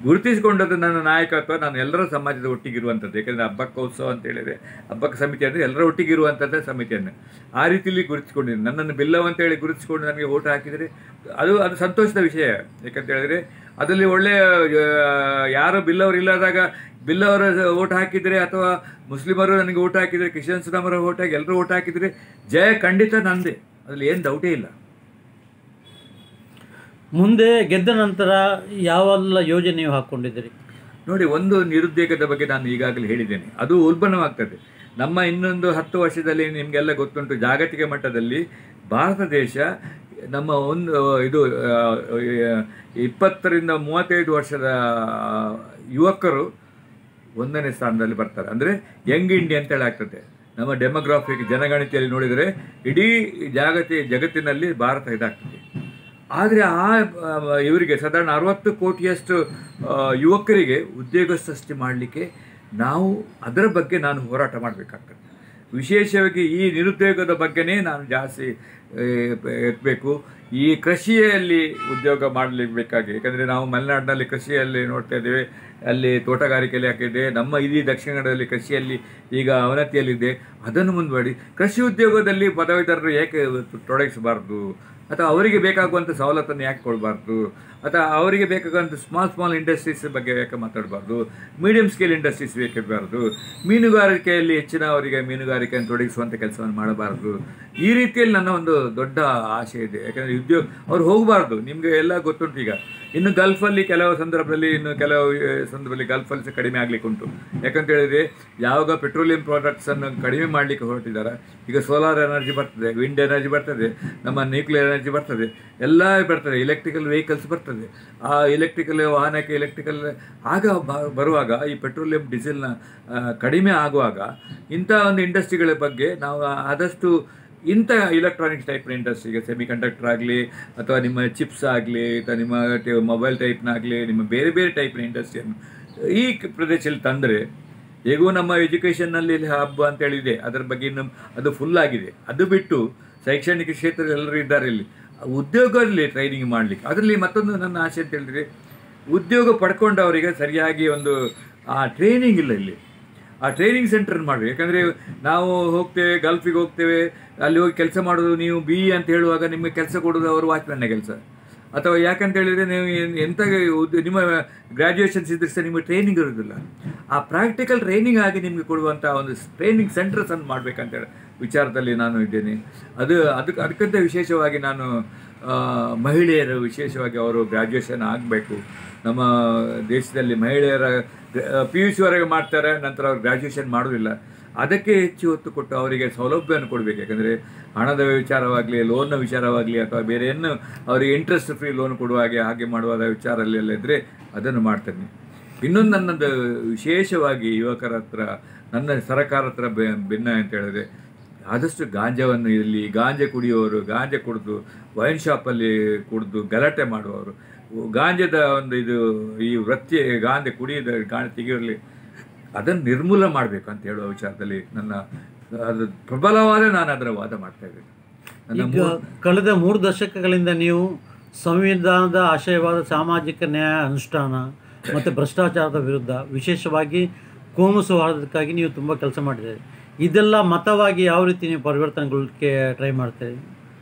ಗುರುತಿಸಿಕೊಂಡದ್ದು ನನ್ನ ನಾಯಕತ್ವ. ನಾನು ಎಲ್ಲರ ಸಮಾಜದ ಒಟ್ಟಿಗಿರುವಂಥದ್ದು. ಯಾಕೆಂದರೆ ಹಬ್ಬಕ್ಕೆ ಉತ್ಸವ ಅಂತ ಹೇಳಿದರೆ ಹಬ್ಬಕ್ಕೆ ಸಮಿತಿ ಅಂದರೆ ಎಲ್ಲರ ಒಟ್ಟಿಗಿರುವಂಥದ್ದೇ ಸಮಿತಿಯನ್ನು ಆ ರೀತಿಯಲ್ಲಿ ಗುರುತಿಸ್ಕೊಂಡಿದ್ದೀನಿ. ನನ್ನನ್ನು ಬಿಲ್ಲವ ಅಂತೇಳಿ ಗುರುತಿಸ್ಕೊಂಡು ನನಗೆ ಓಟ್ ಹಾಕಿದರೆ ಅದು ಸಂತೋಷದ ವಿಷಯ. ಯಾಕಂತ ಹೇಳಿದರೆ ಅದರಲ್ಲಿ ಒಳ್ಳೆಯ ಯಾರು ಬಿಲ್ಲವರು ಇಲ್ಲದಾಗ ಬಿಲ್ಲವರ ಓಟ್ ಹಾಕಿದರೆ ಅಥವಾ ಮುಸ್ಲಿಮರು ನನಗೆ ಓಟ್ ಹಾಕಿದರೆ, ಕ್ರಿಶ್ಚಿಯನ್ಸ್ ನಮ್ಮರ ಓಟ್ ಹಾಕಿ ಎಲ್ಲರೂ ಓಟ್ ಹಾಕಿದರೆ ಜಯ ಖಂಡಿತ ನಂದೇ, ಅದರಲ್ಲಿ ಏನು ಡೌಟೇ ಇಲ್ಲ. ಮುಂದೆ ಗೆದ್ದ ನಂತರ ಯಾವೆಲ್ಲ ಯೋಜನೆ ನೀವು ಹಾಕ್ಕೊಂಡಿದ್ದೀರಿ? ನೋಡಿ, ಒಂದು ನಿರುದ್ಯೋಗದ ಬಗ್ಗೆ ನಾನು ಈಗಾಗಲೇ ಹೇಳಿದ್ದೇನೆ, ಅದು ಉಲ್ಬಣವಾಗ್ತದೆ. ನಮ್ಮ ಇನ್ನೊಂದು 10 ವರ್ಷದಲ್ಲಿ ನಿಮಗೆಲ್ಲ ಗೊತ್ತುಂಟು, ಜಾಗತಿಕ ಮಟ್ಟದಲ್ಲಿ ಭಾರತ ದೇಶ ನಮ್ಮ 20 ರಿಂದ 35 ವರ್ಷದ ಯುವಕರು 1ನೇ ಸ್ಥಾನದಲ್ಲಿ ಬರ್ತಾರೆ. ಅಂದರೆ ಯಂಗ್ ಇಂಡಿಯಾ ಅಂತೇಳಿ ಆಗ್ತದೆ. ನಮ್ಮ ಡೆಮೋಗ್ರಾಫಿಕ್ ಜನಗಣತಿಯಲ್ಲಿ ನೋಡಿದರೆ ಇಡೀ ಜಗತ್ತಿನಲ್ಲಿ ಭಾರತ ಇದಾಗ್ತದೆ. ಆದರೆ ಇವರಿಗೆ ಸಾಧಾರಣ 60 ಕೋಟಿಯಷ್ಟು ಯುವಕರಿಗೆ ಉದ್ಯೋಗ ಸೃಷ್ಟಿ ಮಾಡಲಿಕ್ಕೆ ಅದರ ಬಗ್ಗೆ ನಾನು ಹೋರಾಟ ಮಾಡಬೇಕಾಗ್ತದೆ. ವಿಶೇಷವಾಗಿ ಈ ನಿರುದ್ಯೋಗದ ಬಗ್ಗೆನೇ ನಾನು ಜಾಸ್ತಿ ಎತ್ತಬೇಕು. ಈ ಕೃಷಿಯಲ್ಲಿ ಉದ್ಯೋಗ ಮಾಡಲಿಕ್ಕಾಗಿ, ಯಾಕಂದರೆ ನಾವು ಮಲೆನಾಡಿನಲ್ಲಿ ಕೃಷಿಯಲ್ಲಿ ನೋಡ್ತಾ ಇದ್ದೇವೆ, ಅಲ್ಲಿ ತೋಟಗಾರಿಕೆಯಲ್ಲಿ ಹಾಕಿದೆ. ನಮ್ಮ ಇಡೀ ದಕ್ಷಿಣ ಕನ್ನಡದಲ್ಲಿ ಕೃಷಿಯಲ್ಲಿ ಈಗ ಅವನತಿಯಲ್ಲಿದೆ. ಅದನ್ನು ಮುಂದುವರಿ ಕೃಷಿ ಉದ್ಯೋಗದಲ್ಲಿ ಪದವೀಧರರು ಏಕೆ ತೊಡಗಿಸಬಾರ್ದು, ಅಥವಾ ಅವರಿಗೆ ಬೇಕಾಗುವಂಥ ಸವಲತ್ತನ್ನು ಯಾಕೆ ಕೊಡಬಾರ್ದು, ಅಥವಾ ಅವರಿಗೆ ಬೇಕಾಗುವಂಥ ಸ್ಮಾಲ್ ಇಂಡಸ್ಟ್ರೀಸ್ ಬಗ್ಗೆ ಯಾಕೆ ಮಾತಾಡಬಾರ್ದು, ಮೀಡಿಯಂ ಸ್ಕೇಲ್ ಇಂಡಸ್ಟ್ರೀಸ್ ಬೇಕಿರಬಾರ್ದು, ಮೀನುಗಾರಿಕೆಯಲ್ಲಿ ಹೆಚ್ಚಿನ ಅವರಿಗೆ ಮೀನುಗಾರಿಕೆಯನ್ನು ತೊಡಗಿಸುವಂಥ ಕೆಲಸವನ್ನು ಮಾಡಬಾರ್ದು. ಈ ರೀತಿಯಲ್ಲಿ ನನ್ನ ಒಂದು ದೊಡ್ಡ ಆಸೆ ಇದೆ. ಯಾಕಂದರೆ ಉದ್ಯೋಗ ಅವ್ರು ಹೋಗಬಾರ್ದು. ನಿಮಗೆ ಎಲ್ಲ ಗೊತ್ತುಂಟು, ಈಗ ಇನ್ನು ಗಲ್ಫಲ್ಲಿ ಕೆಲವು ಸಂದರ್ಭದಲ್ಲಿ ಗಲ್ಫಲ್ಲಿ ಸಹ ಕಡಿಮೆ ಆಗಲಿಕ್ಕೆ ಉಂಟು. ಯಾಕಂತ ಹೇಳಿದರೆ ಯಾವಾಗ ಪೆಟ್ರೋಲಿಯಂ ಪ್ರಾಡಕ್ಟ್ಸನ್ನು ಕಡಿಮೆ ಮಾಡಲಿಕ್ಕೆ ಹೊರಟಿದ್ದಾರೆ, ಈಗ ಸೋಲಾರ್ ಎನರ್ಜಿ ಬರ್ತದೆ, ವಿಂಡ್ ಎನರ್ಜಿ ಬರ್ತದೆ, ನಮ್ಮ ನ್ಯೂಕ್ಲಿಯರ್ ಎನರ್ಜಿ ಬರ್ತದೆ, ಎಲ್ಲ ಬರ್ತದೆ, ಎಲೆಕ್ಟ್ರಿಕಲ್ ವೆಹಿಕಲ್ಸ್ ಬರ್ತದೆ. ಆ ಎಲೆಕ್ಟ್ರಿಕಲ್ ವಾಹನಕ್ಕೆ ಆಗ ಬರುವಾಗ ಈ ಪೆಟ್ರೋಲಿಯಂ ಡೀಸೆಲ್ನ ಕಡಿಮೆ ಆಗುವಾಗ ಇಂಥ ಒಂದು ಇಂಡಸ್ಟ್ರಿಗಳ ಬಗ್ಗೆ ನಾವು ಆದಷ್ಟು ಇಂಥ ಎಲೆಕ್ಟ್ರಾನಿಕ್ಸ್ ಟೈಪ್ನ ಇಂಡಸ್ಟ್ರಿಗೆ, ಸೆಮಿ ಕಂಡಕ್ಟರ್ ಆಗಲಿ, ಅಥವಾ ನಿಮ್ಮ ಚಿಪ್ಸ್ ಆಗಲಿ, ಅಥವಾ ನಿಮ್ಮ ಮೊಬೈಲ್ ಟೈಪ್ನಾಗಲಿ, ನಿಮ್ಮ ಬೇರೆ ಬೇರೆ ಟೈಪ್ನ ಇಂಡಸ್ಟ್ರಿಯನ್ನು ಈ ಪ್ರದೇಶದಲ್ಲಿ ತಂದರೆ, ಹೇಗೂ ನಮ್ಮ ಎಜುಕೇಷನ್ನಲ್ಲಿ ಹಬ್ ಅಂತೇಳಿದೆ, ಅದರ ಬಗ್ಗೆ ಇನ್ನು ಅದು ಫುಲ್ ಆಗಿದೆ. ಅದು ಬಿಟ್ಟು ಶೈಕ್ಷಣಿಕ ಕ್ಷೇತ್ರದಲ್ಲಿ ಎಲ್ಲರೂ ಇದ್ದಾರೆ. ಇಲ್ಲಿ ಉದ್ಯೋಗದಲ್ಲಿ ಟ್ರೈನಿಂಗ್ ಮಾಡಲಿಕ್ಕೆ, ಅದರಲ್ಲಿ ಮತ್ತೊಂದು ನನ್ನ ಆಸೆ ಅಂತ ಹೇಳಿದರೆ, ಉದ್ಯೋಗ ಪಡ್ಕೊಂಡವರಿಗೆ ಸರಿಯಾಗಿ ಒಂದು ಆ ಟ್ರೈನಿಂಗ್ ಇಲ್ಲ. ಇಲ್ಲಿ ಆ ಟ್ರೈನಿಂಗ್ ಸೆಂಟರ್ ಮಾಡಬೇಕು. ಯಾಕಂದರೆ ನಾವು ಹೋಗ್ತೇವೆ, ಗಲ್ಫಿಗೆ ಹೋಗ್ತೇವೆ, ಅಲ್ಲಿ ಹೋಗಿ ಕೆಲಸ ಮಾಡೋದು, ನೀವು BE ಅಂತ ಹೇಳುವಾಗ ನಿಮಗೆ ಕೆಲಸ ಕೊಡೋದು ಅವರು ವಾಚ್ಮ್ಯಾನ್ನ ಕೆಲಸ. ಅಥವಾ ಯಾಕಂತ ಹೇಳಿದರೆ ನೀವು ಎಂಥ ನಿಮ್ಮ ಗ್ರ್ಯಾಜುಯೇಷನ್ಸ್ ಇದ್ರೆ ಸಹ ನಿಮಗೆ ಟ್ರೈನಿಂಗ್ ಇರೋದಿಲ್ಲ. ಆ ಪ್ರಾಕ್ಟಿಕಲ್ ಟ್ರೈನಿಂಗ್ ಆಗಿ ನಿಮಗೆ ಕೊಡುವಂಥ ಒಂದು ಟ್ರೈನಿಂಗ್ ಸೆಂಟರ್ಸನ್ನು ಮಾಡಬೇಕಂತೇಳಿ ವಿಚಾರದಲ್ಲಿ ನಾನು ಇದ್ದೇನೆ. ಅದಕ್ಕಿಂತ ವಿಶೇಷವಾಗಿ ನಾನು ಮಹಿಳೆಯರು ವಿಶೇಷವಾಗಿ ಅವರು ಗ್ರ್ಯಾಜುಯೇಷನ್ ಆಗಬೇಕು. ನಮ್ಮ ದೇಶದಲ್ಲಿ ಮಹಿಳೆಯರ PUC ವರೆಗೆ ಮಾಡ್ತಾರೆ, ನಂತರ ಅವ್ರು ಗ್ರ್ಯಾಜುಯೇಷನ್ ಮಾಡೋದಿಲ್ಲ. ಅದಕ್ಕೆ ಹೆಚ್ಚು ಒತ್ತು ಕೊಟ್ಟು ಅವರಿಗೆ ಸೌಲಭ್ಯವನ್ನು ಕೊಡಬೇಕು. ಯಾಕಂದರೆ ಹಣದ ವಿಚಾರವಾಗಲಿ, ಲೋನ್ನ ವಿಚಾರವಾಗಲಿ, ಅಥವಾ ಬೇರೆ ಏನು ಅವರಿಗೆ ಇಂಟ್ರೆಸ್ಟ್ ಫ್ರೀ ಲೋನ್ ಕೊಡುವ ಹಾಗೆ ಮಾಡುವ ವಿಚಾರಲ್ಲಿ ಎಲ್ಲ ಇದ್ದರೆ ಅದನ್ನು ಮಾಡ್ತೇನೆ. ಇನ್ನೊಂದು ನನ್ನದು ವಿಶೇಷವಾಗಿ ಯುವಕರ ಹತ್ರ, ನನ್ನ ಸರ್ಕಾರ ಹತ್ರ ಭಿನ್ನ ಅಂತ ಹೇಳಿದ್ರೆ, ಆದಷ್ಟು ಗಾಂಜಾವನ್ನು ಇಲ್ಲಿ ಗಾಂಜಾ ಕುಡಿಯುವವರು, ಗಾಂಜಾ ಕುಡಿದು ವೈನ್ ಶಾಪಲ್ಲಿ ಕುಡಿದು ಗಲಾಟೆ ಮಾಡುವವರು, ಗಾಂಜಾದ ಒಂದು ಈ ವೃತ್ತಿ ಗಾಂಜಾ ಕುಡಿಯೋದ ಗಾಂಜಾ ತೆಗೆಯೋರಲ್ಲಿ ಅದನ್ನು ನಿರ್ಮೂಲ ಮಾಡಬೇಕು ಅಂತ ಹೇಳುವ ವಿಚಾರದಲ್ಲಿ ಅದು ಪ್ರಬಲವಾದ ನಾನು ಅದರ ವಾದ ಮಾಡ್ತಾ ಇದ್ದೇನೆ. ಈಗ ಕಳೆದ 3 ದಶಕಗಳಿಂದ ನೀವು ಸಂವಿಧಾನದ ಆಶಯವಾದ ಸಾಮಾಜಿಕ ನ್ಯಾಯ ಅನುಷ್ಠಾನ ಮತ್ತು ಭ್ರಷ್ಟಾಚಾರದ ವಿರುದ್ಧ, ವಿಶೇಷವಾಗಿ ಕೋಮು ಸೌಹಾರ್ದಕ್ಕಾಗಿ ನೀವು ತುಂಬ ಕೆಲಸ ಮಾಡಿದ್ದೀರಿ. ಇದೆಲ್ಲ ಮತವಾಗಿ ಯಾವ ರೀತಿ ನೀವು ಪರಿವರ್ತನೆಗೊಳ್ಳಕ್ಕೆ ಟ್ರೈ ಮಾಡ್ತೀರಿ?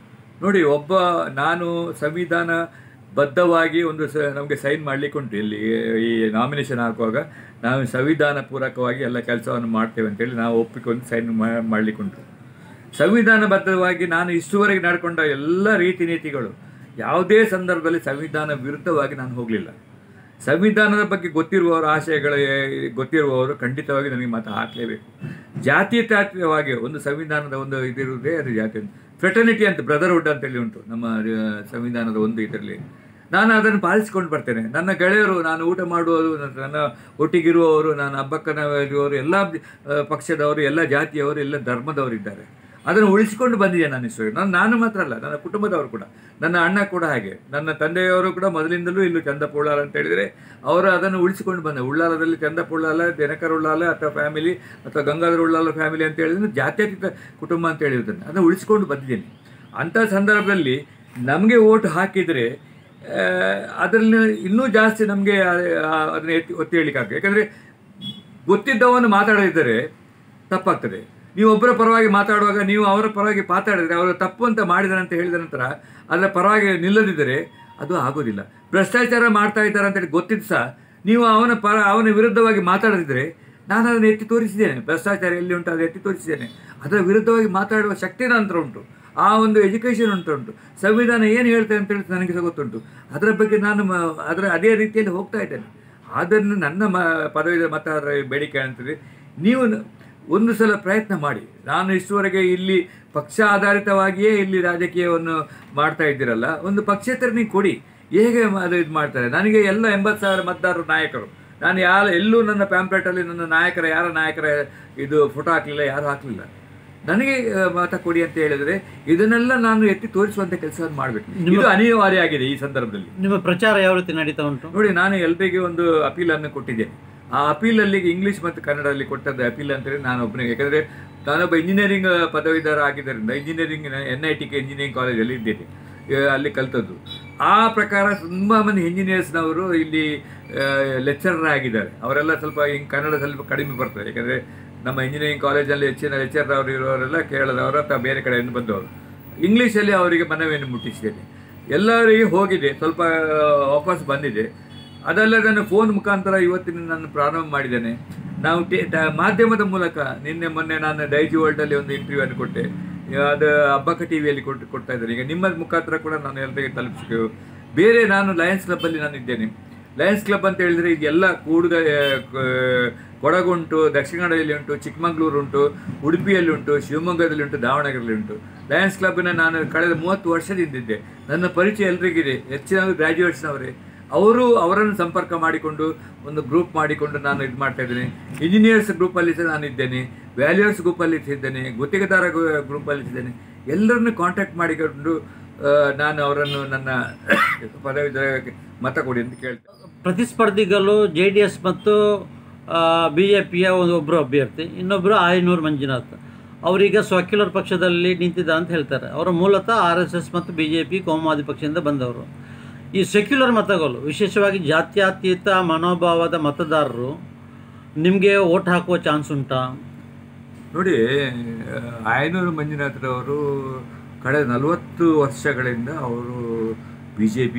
ನೋಡಿ, ನಾನು ಸಂವಿಧಾನ ಬದ್ಧವಾಗಿ ನಮಗೆ ಸೈನ್ ಮಾಡಲಿಕ್ಕೆ ಉಂಟು. ಇಲ್ಲಿ ಈ ನಾಮಿನೇಷನ್ ಹಾಕುವಾಗ ನಾವು ಸಂವಿಧಾನ ಪೂರಕವಾಗಿ ಎಲ್ಲ ಕೆಲಸವನ್ನು ಮಾಡ್ತೇವೆ ಅಂತೇಳಿ ನಾವು ಒಪ್ಪಿಕೊಂಡು ಸೈನ್ ಮಾಡಲಿಕ್ಕೆ ಉಂಟು. ಸಂವಿಧಾನಬದ್ಧವಾಗಿ ನಾನು ಇಷ್ಟುವರೆಗೆ ನಡ್ಕೊಂಡ ಎಲ್ಲ ರೀತಿ ನೀತಿಗಳು ಯಾವುದೇ ಸಂದರ್ಭದಲ್ಲಿ ಸಂವಿಧಾನ ವಿರುದ್ಧವಾಗಿ ನಾನು ಹೋಗಲಿಲ್ಲ. ಸಂವಿಧಾನದ ಬಗ್ಗೆ ಗೊತ್ತಿರುವವರು ಖಂಡಿತವಾಗಿ ನನಗೆ ಮತ ಹಾಕಲೇಬೇಕು. ಜಾತೀಯತಾತ್ಮಕವಾಗಿ ಒಂದು ಸಂವಿಧಾನದ ಒಂದು ಇದಿರುವುದೇ ಅದು ಜಾತಿ ಫ್ರೆಟರ್ನಿಟಿ ಅಂತ, ಬ್ರದರ್ಹುಡ್ ಅಂತೇಳಿ ಉಂಟು ನಮ್ಮ ಸಂವಿಧಾನದ ಒಂದು ಇದರಲ್ಲಿ. ನಾನು ಅದನ್ನು ಪಾಲಿಸಿಕೊಂಡು ಬರ್ತೇನೆ. ನನ್ನ ಗೆಳೆಯರು, ನಾನು ಊಟ ಮಾಡುವವರು, ನನ್ನ ಒಟ್ಟಿಗಿರುವವರು, ನಾನು ಹಬ್ಬಕ್ಕನವರು, ಎಲ್ಲ ಪಕ್ಷದವರು, ಎಲ್ಲ ಜಾತಿಯವರು, ಎಲ್ಲ ಧರ್ಮದವರಿದ್ದಾರೆ. ಅದನ್ನು ಉಳಿಸಿಕೊಂಡು ಬಂದಿದೆ ನಾನು ಇಷ್ಟು. ನಾನು ಮಾತ್ರ ಅಲ್ಲ, ನನ್ನ ಕುಟುಂಬದವರು ಕೂಡ, ನನ್ನ ಅಣ್ಣ ಕೂಡ ಹಾಗೆ, ನನ್ನ ತಂದೆಯವರು ಕೂಡ ಮೊದಲಿಂದಲೂ ಇಲ್ಲೂ ಚಂದಪ್ಪ ಉಳ್ಳಾಲ ಅಂತ ಹೇಳಿದರೆ ಅವರು ಅದನ್ನು ಉಳಿಸಿಕೊಂಡು ಬಂದ. ಉಳ್ಳಾಲದಲ್ಲಿ ಚಂದಪ್ಪ ಉಳ್ಳಾಲ, ದಿನಕರ್ ಉಳ್ಳಾಲ ಅಥವಾ ಫ್ಯಾಮಿಲಿ, ಅಥವಾ ಗಂಗಾಧರ ಉಳ್ಳಾಲ ಫ್ಯಾಮಿಲಿ ಅಂತ ಹೇಳಿದ್ರೆ ಜಾತ್ಯತೀತ ಕುಟುಂಬ ಅಂತ ಹೇಳಿರೋದನ್ನು ಅದನ್ನು ಉಳಿಸಿಕೊಂಡು ಬಂದಿದ್ದೇನೆ. ಅಂಥ ಸಂದರ್ಭದಲ್ಲಿ ನಮಗೆ ಓಟ್ ಹಾಕಿದರೆ ಅದರಲ್ಲಿ ಇನ್ನೂ ಜಾಸ್ತಿ ನಮಗೆ ಅದನ್ನು ಒತ್ತಿ ಹೇಳಲಿಕ್ಕಾಗ್ತದೆ. ಯಾಕಂದರೆ ಗೊತ್ತಿದ್ದವನು ಮಾತಾಡದಿದ್ದರೆ ತಪ್ಪಾಗ್ತದೆ. ನೀವು ಒಬ್ಬರ ಪರವಾಗಿ ಮಾತಾಡುವಾಗ ನೀವು ಅವರ ಪರವಾಗಿ ಮಾತಾಡಿದರೆ, ಅವರು ತಪ್ಪು ಅಂತ ಮಾಡಿದಾರೆ ಅಂತ ಹೇಳಿದ ನಂತರ ಅದರ ಪರವಾಗಿ ನಿಲ್ಲದಿದ್ದರೆ ಅದು ಆಗೋದಿಲ್ಲ. ಭ್ರಷ್ಟಾಚಾರ ಮಾಡ್ತಾ ಇದ್ದಾರೆ ಅಂತೇಳಿ ಗೊತ್ತಿದ್ದು ಸಹ ನೀವು ಅವನ ವಿರುದ್ಧವಾಗಿ ಮಾತಾಡದಿದ್ದರೆ, ನಾನು ಅದನ್ನು ಎತ್ತಿ ತೋರಿಸಿದ್ದೇನೆ. ಭ್ರಷ್ಟಾಚಾರ ಎಲ್ಲಿ ಉಂಟು ಅದು ಎತ್ತಿ ತೋರಿಸಿದ್ದೇನೆ. ಅದರ ವಿರುದ್ಧವಾಗಿ ಮಾತಾಡುವ ಶಕ್ತಿ ನಂತರ ಉಂಟು, ಆ ಒಂದು ಎಜುಕೇಷನ್ ಉಂಟು. ಸಂವಿಧಾನ ಏನು ಹೇಳ್ತೇನೆ ಅಂತೇಳಿ ನನಗೆ ಸಹ ಗೊತ್ತುಂಟು. ಅದರ ಬಗ್ಗೆ ನಾನು ಅದೇ ರೀತಿಯಲ್ಲಿ ಹೋಗ್ತಾ ಇದ್ದೇನೆ. ಅದನ್ನು ನನ್ನ ಪದವಿ ಮತದಾರರ ಬೇಡಿಕೆ ಅಂತಂದರೆ, ನೀವು ಒಂದು ಸಲ ಪ್ರಯತ್ನ ಮಾಡಿ. ನಾನು ಇಷ್ಟುವರೆಗೆ ಇಲ್ಲಿ ಪಕ್ಷ ಆಧಾರಿತವಾಗಿಯೇ ಇಲ್ಲಿ ರಾಜಕೀಯವನ್ನು ಮಾಡ್ತಾ ಇದ್ದೀರಲ್ಲ, ಒಂದು ಪಕ್ಷೇತರ ನೀವು ಕೊಡಿ. ಹೇಗೆ ಅದು ಇದು ಮಾಡ್ತಾರೆ? ನನಗೆ ಎಲ್ಲ 80,000 ಮತದಾರರು ನಾಯಕರು. ನಾನು ಎಲ್ಲೂ ನನ್ನ ಪ್ಯಾಂಪ್ಲೆಟಲ್ಲಿ ನನ್ನ ಯಾರ ನಾಯಕರ ಫೋಟೋ ಹಾಕಲಿಲ್ಲ, ಯಾರು ಹಾಕಲಿಲ್ಲ. ನನಗೆ ಮತ ಕೊಡಿ ಅಂತ ಹೇಳಿದರೆ ಇದನ್ನೆಲ್ಲ ನಾನು ಎತ್ತಿ ತೋರಿಸುವಂಥ ಕೆಲಸವನ್ನು ಮಾಡಬೇಕು. ಇದು ಅನಿವಾರ್ಯ ಆಗಿದೆ ಈ ಸಂದರ್ಭದಲ್ಲಿ. ನಿಮ್ಮ ಪ್ರಚಾರ ಯಾವ ರೀತಿ ನಡೀತಾ ಉಂಟು? ನೋಡಿ, ನಾನು ಎಲ್ಲರಿಗೆ ಒಂದು ಅಪೀಲನ್ನು ಕೊಟ್ಟಿದ್ದೇನೆ. ಆ ಅಪೀಲಲ್ಲಿ ಇಂಗ್ಲೀಷ್ ಮತ್ತು ಕನ್ನಡದಲ್ಲಿ ಕೊಟ್ಟದ್ದು ಅಪೀಲ್ ಅಂತೇಳಿ ನಾನು ಒಬ್ಬನಿಗೆ, ಯಾಕಂದರೆ ನಾನೊಬ್ಬ ಇಂಜಿನಿಯರಿಂಗ್ ಪದವೀಧರ ಆಗಿದ್ದರಿಂದ ಇಂಜಿನಿಯರಿಂಗಿನ NIT ಇಂಜಿನಿಯರಿಂಗ್ ಕಾಲೇಜಲ್ಲಿ ಇದ್ದೇನೆ, ಅಲ್ಲಿ ಕಲಿತದ್ದು. ಆ ಪ್ರಕಾರ ತುಂಬ ಮಂದಿ ಇಂಜಿನಿಯರ್ಸ್ನವರು ಇಲ್ಲಿ ಲೆಕ್ಚರರ್ ಆಗಿದ್ದಾರೆ. ಅವರೆಲ್ಲ ಸ್ವಲ್ಪ ಹಿಂಗೆ ಕನ್ನಡ ಸ್ವಲ್ಪ ಕಡಿಮೆ ಬರ್ತದೆ, ಯಾಕಂದರೆ ನಮ್ಮ ಇಂಜಿನಿಯರಿಂಗ್ ಕಾಲೇಜಲ್ಲಿ ಹೆಚ್ಚಿನ ಲೆಕ್ಚರರ್ ಅವರು ಇರೋರೆಲ್ಲ ಕೇರಳದವರು ಅಥವಾ ಬೇರೆ ಕಡೆಯಿಂದ ಬಂದವರು. ಇಂಗ್ಲೀಷಲ್ಲಿ ಅವರಿಗೆ ಮನವಿಯನ್ನು ಮುಟ್ಟಿಸಿದ್ದೇನೆ, ಎಲ್ಲರಿಗೆ ಹೋಗಿದೆ, ಸ್ವಲ್ಪ ವಾಪಸ್ ಬಂದಿದೆ. ಅದಲ್ಲದೆ ನಾನು ಫೋನ್ ಮುಖಾಂತರ ಇವತ್ತಿನ ನಾನು ಪ್ರಾರಂಭ ಮಾಡಿದ್ದೇನೆ. ನಾವು ಮಾಧ್ಯಮದ ಮೂಲಕ ಮೊನ್ನೆ ನಾನು ಡೈಜಿ ವರ್ಲ್ಡಲ್ಲಿ ಒಂದು ಇಂಟರ್ವ್ಯೂವನ್ನು ಕೊಟ್ಟೆ, ಅದು ಅಬ್ಬಕ್ಕ ಟಿವಿಯಲ್ಲಿ ಕೊಡ್ತಾ ಇದ್ದೇನೆ. ಈಗ ನಿಮ್ಮ ಮುಖಾಂತರ ಕೂಡ ನಾನು ಎಲ್ಲರಿಗೆ ತಲುಪಿಸಿದ್ದೇವೆ. ಬೇರೆ ನಾನು ಲಯನ್ಸ್ ಕ್ಲಬ್ಬಲ್ಲಿ ನಾನು ಇದ್ದೇನೆ. ಲಯನ್ಸ್ ಕ್ಲಬ್ ಅಂತ ಹೇಳಿದರೆ ಇದೆಲ್ಲ ಕೊಡಗುಂಟು, ದಕ್ಷಿಣ ಕನ್ನಡದಲ್ಲಿ ಉಂಟು, ಚಿಕ್ಕಮಗಳೂರು ಉಂಟು, ಉಡುಪಿಯಲ್ಲಿ ಉಂಟು, ಶಿವಮೊಗ್ಗದಲ್ಲಿ ಉಂಟು, ದಾವಣಗೆರೆಯಲ್ಲಿ ಉಂಟು. ಲಯನ್ಸ್ ಕ್ಲಬ್ಬಿನ ನಾನು ಕಳೆದ 30 ವರ್ಷದಿಂದಿದ್ದೆ. ನನ್ನ ಪರಿಚಯ ಎಲ್ರಿಗಿದೆ, ಹೆಚ್ಚಿನ ಗ್ರ್ಯಾಜುಯೇಟ್ಸ್ನವರೇ. ಅವರನ್ನು ಸಂಪರ್ಕ ಮಾಡಿಕೊಂಡು ಒಂದು ಗ್ರೂಪ್ ಮಾಡಿಕೊಂಡು ನಾನು ಇದು ಮಾಡ್ತಾ ಇದ್ದೇನೆ. ಇಂಜಿನಿಯರ್ಸ್ ಗ್ರೂಪಲ್ಲಿ ಸಹ ನಾನು ಇದ್ದೇನೆ, ವ್ಯಾಲ್ಯೂರ್ಸ್ ಗ್ರೂಪಲ್ಲಿ ಇದ್ದೇನೆ, ಗುತ್ತಿಗೆದಾರ ಗ್ರೂಪಲ್ಲಿ ಇದ್ದೇನೆ. ಎಲ್ಲರನ್ನು ಕಾಂಟ್ಯಾಕ್ಟ್ ಮಾಡಿಕೊಂಡು ನಾನು ಅವರನ್ನು ನನ್ನ ಪದವೀಧರಕ್ಕೆ ಮತ ಕೊಡಿ ಅಂತ ಕೇಳ್ತೇನೆ. ಪ್ರತಿಸ್ಪರ್ಧಿಗಳು JDS ಮತ್ತು BJPಯ ಒಬ್ಬರು ಅಭ್ಯರ್ಥಿ, ಇನ್ನೊಬ್ಬರು ಆಯನೂರು ಮಂಜುನಾಥ್. ಅವರೀಗ ಸೆಕ್ಯುಲರ್ ಪಕ್ಷದಲ್ಲಿ ನಿಂತಿದ್ದ ಅಂತ ಹೇಳ್ತಾರೆ. ಅವರು ಮೂಲತಃ RSS ಮತ್ತು BJP ಕೋಮುವಾದಿ ಪಕ್ಷದಿಂದ ಬಂದವರು. ಈ ಸೆಕ್ಯುಲರ್ ಮತಗಳು, ವಿಶೇಷವಾಗಿ ಜಾತ್ಯತೀತ ಮನೋಭಾವದ ಮತದಾರರು ನಿಮಗೆ ವೋಟ್ ಹಾಕುವ ಚಾನ್ಸ್ ಉಂಟಾ? ನೋಡಿ, ಆಯನೂರು ಮಂಜುನಾಥರವರು ಕಳೆದ 40 ವರ್ಷಗಳಿಂದ ಅವರು BJP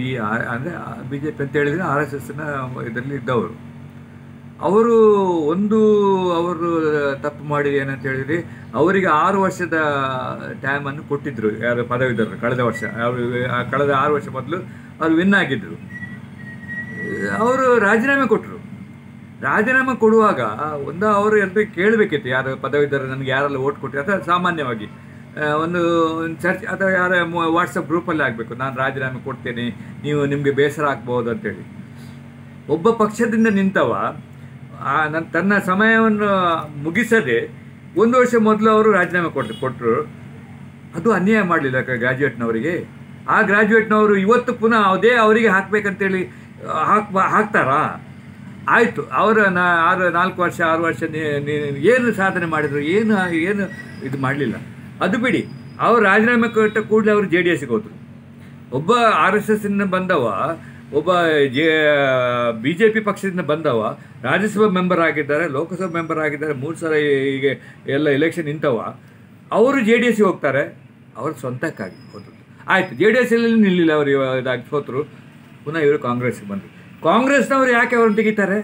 ಅಂದರೆ BJP ಅಂತ ಹೇಳಿದರೆ RSSನ ಇದರಲ್ಲಿ ಇದ್ದವರು. ಅವರು ತಪ್ಪು ಮಾಡಿ ಏನಂತ ಹೇಳಿದರೆ, ಅವರಿಗೆ 6 ವರ್ಷದ ಟೈಮನ್ನು ಕೊಟ್ಟಿದ್ದರು. ಯಾರು ಪದವೀಧರರು ಕಳೆದ ವರ್ಷ, ಕಳೆದ 6 ವರ್ಷ ಮೊದಲು ಅವರು ವಿನ್ ಆಗಿದ್ದರು. ಅವರು ರಾಜೀನಾಮೆ ಕೊಟ್ಟರು. ರಾಜೀನಾಮೆ ಕೊಡುವಾಗ ಅವರು ಎಲ್ಲರಿಗೂ ಕೇಳಬೇಕಿತ್ತು, ಯಾರು ಪದವೀಧರರು ನನಗೆ ಯಾರೆಲ್ಲ ಓಟ್ ಕೊಟ್ಟರು. ಅಥವಾ ಸಾಮಾನ್ಯವಾಗಿ ಒಂದು ಚರ್ಚೆ ಅಥವಾ ಯಾರ ವಾಟ್ಸಪ್ ಗ್ರೂಪಲ್ಲಿ ಆಗಬೇಕು, ನಾನು ರಾಜೀನಾಮೆ ಕೊಡ್ತೇನೆ, ನಿಮಗೆ ಬೇಸರ ಆಗ್ಬೋದು ಅಂತೇಳಿ. ಒಬ್ಬ ಪಕ್ಷದಿಂದ ನಿಂತವ ತನ್ನ ಸಮಯವನ್ನು ಮುಗಿಸದೆ 1 ವರ್ಷ ಮೊದಲು ಅವರು ರಾಜೀನಾಮೆ ಕೊಟ್ಟರು. ಅದು ಅನ್ಯಾಯ ಮಾಡಲಿಲ್ಲ ಗ್ರ್ಯಾಜುಯೇಟ್ನವರಿಗೆ. ಆ ಗ್ರ್ಯಾಜುಯೇಟ್ನವರು ಇವತ್ತು ಪುನಃ ಅದೇ ಅವರಿಗೆ ಹಾಕಬೇಕಂತೇಳಿ ಹಾಕ್ತಾರಾ? ಆಯಿತು, ಅವರು 4 ವರ್ಷ 6 ವರ್ಷ ಏನು ಸಾಧನೆ ಮಾಡಿದರು? ಏನು ಇದು ಮಾಡಲಿಲ್ಲ. ಅದು ಬಿಡಿ, ಅವರು ರಾಜೀನಾಮೆ ಕೊಟ್ಟ ಕೂಡಲೇ ಅವರು JDSಗೆ ಹೋದರು. ಒಬ್ಬ RSSನಿಂದ ಬಂದವ, ಒಬ್ಬ BJP ಪಕ್ಷದಿಂದ ಬಂದವ ರಾಜ್ಯಸಭಾ ಮೆಂಬರ್ ಆಗಿದ್ದಾರೆ, ಲೋಕಸಭಾ ಮೆಂಬರ್ ಆಗಿದ್ದಾರೆ, 3 ಸಲ ಹೀಗೆ ಎಲ್ಲ ಎಲೆಕ್ಷನ್ ನಿಂತವ. ಅವರು JDSಗೆ ಹೋಗ್ತಾರೆ, ಅವರು ಸ್ವಂತಕ್ಕಾಗಿ ಹೋದರು. ಆಯಿತು, JDSಲ್ಲಿ ನಿಲ್ಲಿಲ್ಲ, ಅವರು ಇದಾಗಿ ಸೋತರು. ಪುನಃ ಇವರು ಕಾಂಗ್ರೆಸ್ಗೆ ಬಂದರು. ಕಾಂಗ್ರೆಸ್ನವರು ಯಾಕೆ ಅವ್ರನ್ನ ತೆಗಿತಾರೆ?